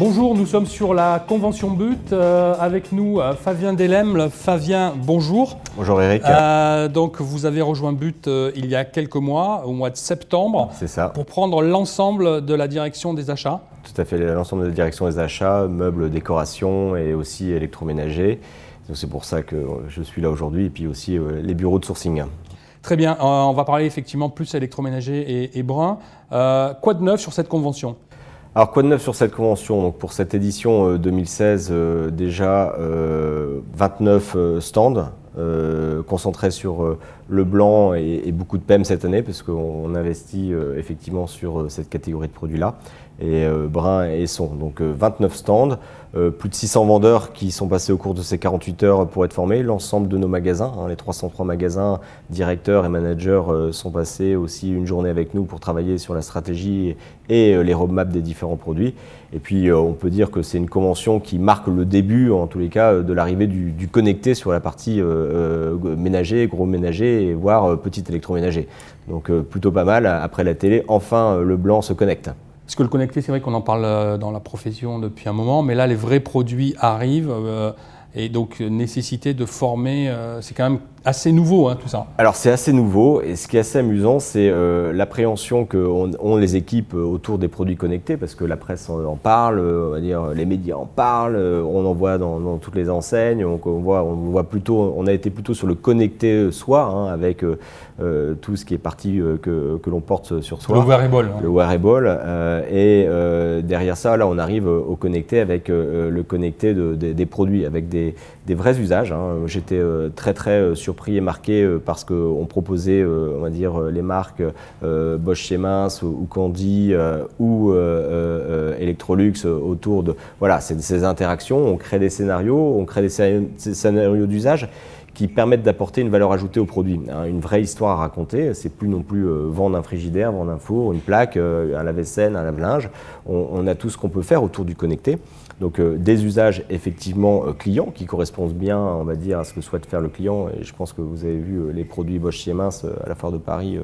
Bonjour, nous sommes sur la convention BUT, avec nous Fabien Delhem. Fabien, bonjour. Bonjour Eric. Donc vous avez rejoint BUT il y a quelques mois, au mois de septembre. C'est ça. Pour prendre l'ensemble de la direction des achats. Tout à fait, l'ensemble de la direction des achats, meubles, décoration et aussi électroménager. Donc c'est pour ça que je suis là aujourd'hui et puis aussi les bureaux de sourcing. Très bien, on va parler effectivement plus électroménager et brun. Quoi de neuf sur cette convention ? Alors quoi de neuf sur cette convention? Donc, pour cette édition 2016, déjà 29 stands concentrés sur le blanc et beaucoup de PEM cette année parce qu'on investit effectivement sur cette catégorie de produits-là, et brun et son. Donc 29 stands, plus de 600 vendeurs qui sont passés au cours de ces 48 heures pour être formés. L'ensemble de nos magasins, les 303 magasins, directeurs et managers sont passés aussi une journée avec nous pour travailler sur la stratégie et les roadmaps des différents produits. Et puis on peut dire que c'est une convention qui marque le début, en tous les cas, de l'arrivée du connecté sur la partie ménager, gros ménager, et voire petit électroménager. Donc plutôt pas mal. Après la télé, enfin le blanc se connecte. Parce que le connecté, c'est vrai qu'on en parle dans la profession depuis un moment, mais là les vrais produits arrivent et donc nécessité de former, c'est quand même assez nouveau tout ça. Alors c'est assez nouveau, et ce qui est assez amusant, c'est l'appréhension qu'ont les équipes autour des produits connectés, parce que la presse en parle, on va dire, les médias en parlent, on en voit dans toutes les enseignes, on a été plutôt sur le connecté soi, avec tout ce qui est parti que l'on porte sur soi. Le wearable. Le wearable, et derrière ça, là on arrive au connecté avec le connecté des produits, avec des vrais usages. J'étais très surpris et marqué parce qu'on proposait, on va dire, les marques Bosch Siemens ou Candy ou Electrolux autour de ces interactions. On crée des scénarios, des scénarios d'usage qui permettent d'apporter une valeur ajoutée au produit, une vraie histoire à raconter. C'est plus non plus vendre un frigidaire, vendre un four, une plaque, un lave-vaisselle, un lave-linge. On a tout ce qu'on peut faire autour du connecté. Donc des usages effectivement clients qui correspondent bien, on va dire, à ce que souhaite faire le client. Et je pense que vous avez vu les produits Bosch Siemens à la foire de Paris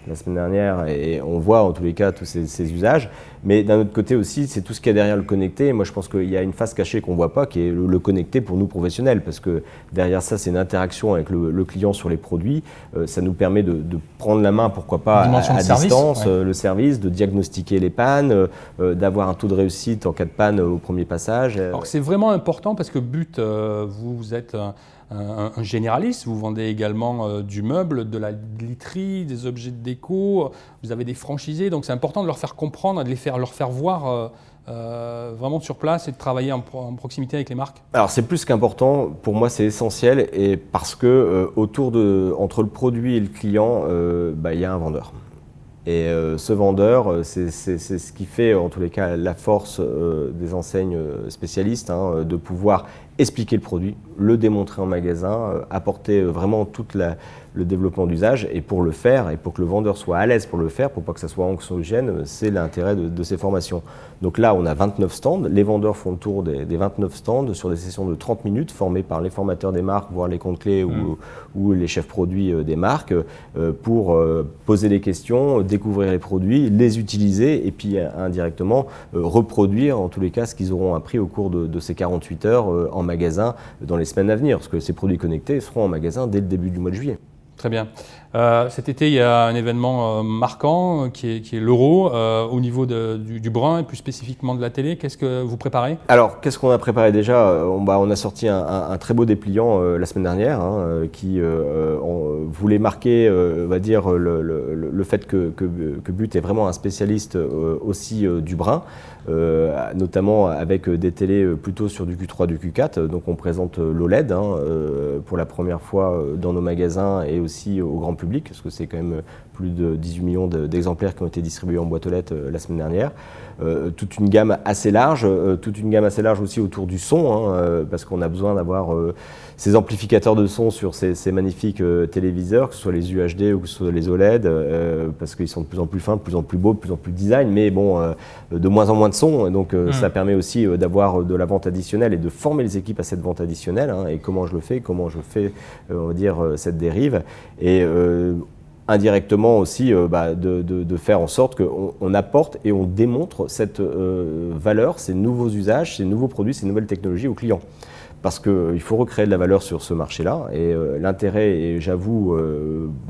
la semaine dernière, et on voit en tous les cas tous ces usages. Mais d'un autre côté aussi, c'est tout ce qu'il y a derrière le connecté. Et moi, je pense qu'il y a une face cachée qu'on ne voit pas, qui est le connecté pour nous professionnels, parce que derrière ça, c'est une interaction avec le client sur les produits. Ça nous permet de prendre la main, pourquoi pas à distance, le service, de diagnostiquer les pannes, d'avoir un taux de réussite en cas de panne au premier passage. Alors c'est vraiment important parce que BUT, vous êtes un généraliste, vous vendez également du meuble, de la literie, des objets de déco, vous avez des franchisés, donc c'est important de leur faire comprendre, de leur faire voir vraiment sur place et de travailler en proximité avec les marques. Alors c'est plus qu'important, pour moi c'est essentiel, et parce que entre le produit et le client, il y a un vendeur. Et ce vendeur, c'est ce qui fait en tous les cas la force des enseignes spécialistes, de pouvoir expliquer le produit, le démontrer en magasin, apporter vraiment tout le développement d'usage. Et pour le faire, et pour que le vendeur soit à l'aise pour le faire, pour pas que ça soit anxiogène, c'est l'intérêt de ces formations. Donc là, on a 29 stands. Les vendeurs font le tour des 29 stands sur des sessions de 30 minutes, formés par les formateurs des marques, voire les comptes clés ou les chefs produits des marques, pour poser des questions, découvrir les produits, les utiliser et puis indirectement reproduire en tous les cas ce qu'ils auront appris au cours de ces 48 heures en magasin dans les semaines à venir, parce que ces produits connectés seront en magasin dès le début du mois de juillet. Très bien. Cet été, il y a un événement marquant qui est l'Euro au niveau du brun et plus spécifiquement de la télé. Qu'est-ce que vous préparez ? Alors, qu'est-ce qu'on a préparé déjà ? On a sorti un très beau dépliant la semaine dernière qui voulait marquer, on va dire, le fait que BUT est vraiment un spécialiste aussi du brun, notamment avec des télés plutôt sur du Q3, du Q4. Donc, on présente l'OLED pour la première fois dans nos magasins et aussi au grand public, parce que c'est quand même plus de 18 millions d'exemplaires qui ont été distribués en boîte aux lettres la semaine dernière. Toute une gamme assez large aussi autour du son, parce qu'on a besoin d'avoir ces amplificateurs de son sur ces magnifiques téléviseurs, que ce soit les UHD ou que ce soit les OLED, parce qu'ils sont de plus en plus fins, de plus en plus beaux, de plus en plus design, mais bon, de moins en moins de son. Donc ça permet aussi d'avoir de la vente additionnelle et de former les équipes à cette vente additionnelle, et comment je le fais, on va dire, cette dérive. Et indirectement aussi de faire en sorte qu'on apporte et on démontre cette valeur, ces nouveaux usages, ces nouveaux produits, ces nouvelles technologies aux clients. Parce qu'il faut recréer de la valeur sur ce marché-là. Et l'intérêt, et j'avoue,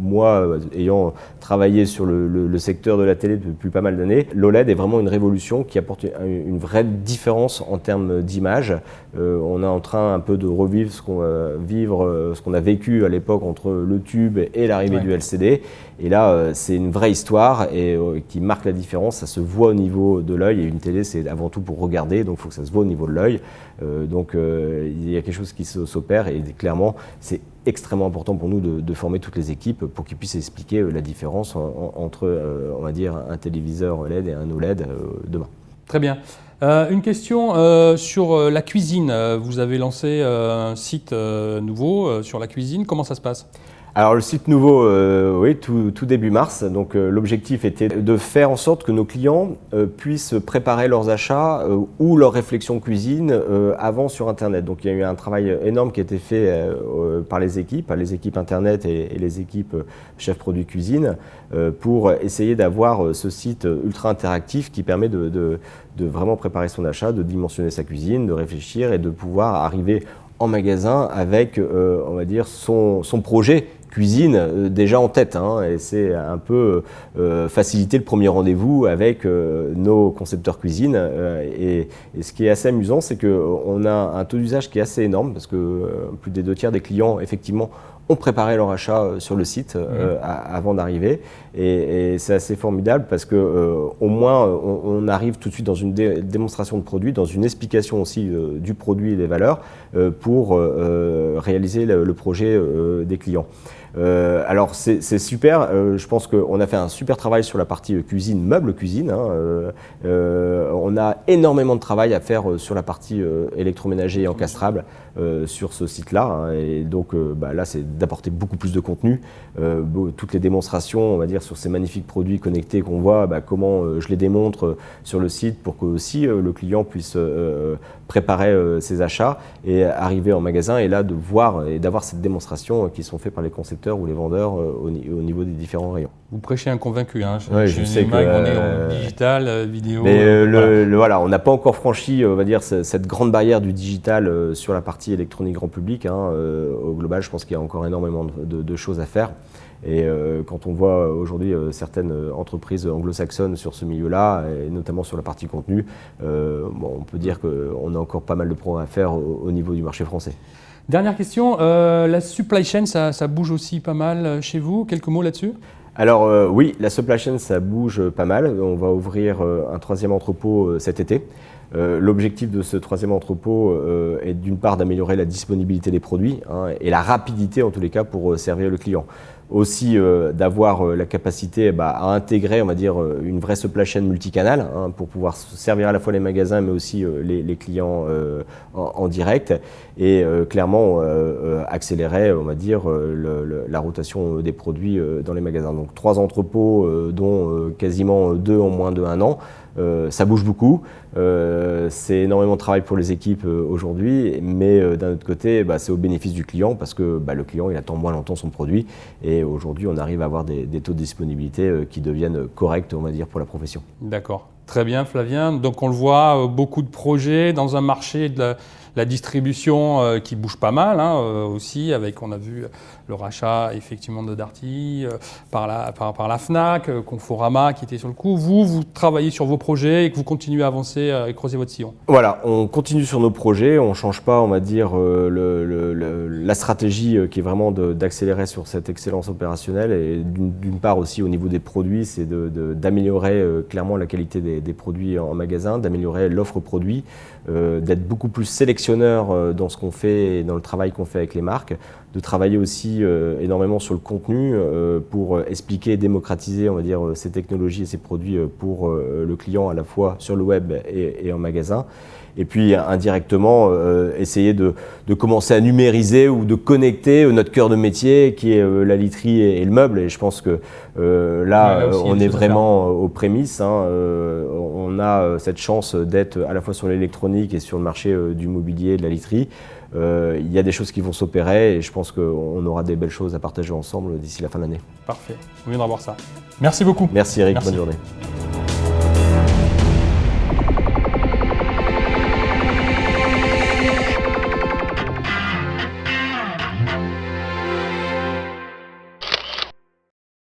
moi, ayant travaillé sur le secteur de la télé depuis pas mal d'années, l'OLED est vraiment une révolution qui apporte une vraie différence en termes d'image. On est en train un peu de revivre ce qu'on a vécu à l'époque entre le tube et l'arrivée du LCD. Et là, c'est une vraie histoire et qui marque la différence. Ça se voit au niveau de l'œil. Et une télé, c'est avant tout pour regarder, donc il faut que ça se voit au niveau de l'œil. Il y a quelque chose qui s'opère et clairement, c'est extrêmement important pour nous de former toutes les équipes pour qu'ils puissent expliquer la différence entre, on va dire, un téléviseur LED et un OLED demain. Très bien. Une question sur la cuisine. Vous avez lancé un site nouveau sur la cuisine. Comment ça se passe ? Alors le site nouveau, oui, tout début mars. Donc l'objectif était de faire en sorte que nos clients puissent préparer leurs achats ou leurs réflexions cuisine avant sur Internet. Donc il y a eu un travail énorme qui a été fait par les équipes Internet et les équipes chefs produits cuisine pour essayer d'avoir ce site ultra interactif qui permet de vraiment préparer son achat, de dimensionner sa cuisine, de réfléchir et de pouvoir arriver en magasin avec, on va dire, son projet cuisine déjà en tête, et c'est un peu faciliter le premier rendez-vous avec nos concepteurs cuisine. Et ce qui est assez amusant, c'est qu'on a un taux d'usage qui est assez énorme parce que plus des 2/3 des clients, effectivement, ont préparé leur achat sur le site avant d'arriver. Et c'est assez formidable parce qu'au moins, on arrive tout de suite dans une démonstration de produit, dans une explication aussi du produit et des valeurs pour réaliser le projet des clients. Alors c'est super, je pense qu'on a fait un super travail sur la partie cuisine, meubles cuisine. On a énormément de travail à faire sur la partie électroménager et encastrable sur ce site-là. Et donc là, c'est d'apporter beaucoup plus de contenu. Toutes les démonstrations, on va dire, sur ces magnifiques produits connectés qu'on voit, comment je les démontre sur le site pour que aussi le client puisse préparer ses achats et arriver en magasin et là de voir et d'avoir cette démonstration qui sont faites par les concepteurs ou les vendeurs au niveau des différents rayons. Vous prêchez un convaincu, hein. Ouais, je sais on est en digital, vidéo. Mais voilà, on n'a pas encore franchi, on va dire, cette grande barrière du digital sur la partie électronique grand public. Au global, je pense qu'il y a encore énormément de choses à faire. Et quand on voit aujourd'hui certaines entreprises anglo-saxonnes sur ce milieu-là, et notamment sur la partie contenu, on peut dire qu'on a encore pas mal de progrès à faire au niveau du marché français. Dernière question, la supply chain, ça bouge aussi pas mal chez vous. Quelques mots là-dessus ? Alors oui, la supply chain, ça bouge pas mal. On va ouvrir un 3e entrepôt cet été. L'objectif de ce 3e entrepôt est d'une part d'améliorer la disponibilité des produits et la rapidité en tous les cas pour servir le client. Aussi d'avoir la capacité à intégrer, on va dire, une vraie supply chain multicanal pour pouvoir servir à la fois les magasins mais aussi les clients en direct et clairement accélérer, on va dire, la rotation des produits dans les magasins. Donc 3 entrepôts dont quasiment 2 en moins de 1 an. Ça bouge beaucoup, c'est énormément de travail pour les équipes aujourd'hui, mais d'un autre côté, c'est au bénéfice du client parce que le client il attend moins longtemps son produit et aujourd'hui on arrive à avoir des taux de disponibilité qui deviennent corrects, on va dire, pour la profession. D'accord, très bien Flavien. Donc on le voit, beaucoup de projets dans un marché de la distribution qui bouge pas mal aussi, avec, on a vu le rachat effectivement de Darty par la Fnac, Conforama qui était sur le coup. Vous travaillez sur vos projets et que vous continuez à avancer et creuser votre sillon. Voilà, on continue sur nos projets, on ne change pas, on va dire, la stratégie qui est vraiment d'accélérer sur cette excellence opérationnelle et d'une part aussi au niveau des produits, c'est d'améliorer clairement la qualité des produits en magasin, d'améliorer l'offre produit, d'être beaucoup plus sélectionneur dans ce qu'on fait et dans le travail qu'on fait avec les marques, de travailler aussi énormément sur le contenu pour expliquer et démocratiser, on va dire, ces technologies et ces produits pour le client à la fois sur le web et en magasin. Et puis indirectement essayer de commencer à numériser ou de connecter notre cœur de métier qui est la literie et le meuble. Et je pense que là, on est vraiment aux prémices. On on a cette chance d'être à la fois sur l'électronique et sur le marché du mobilier et de la literie. Il y a des choses qui vont s'opérer et je pense qu'on aura des belles choses à partager ensemble d'ici la fin de l'année. Parfait, on viendra voir ça. Merci beaucoup. Merci Eric, Merci. bonne journée.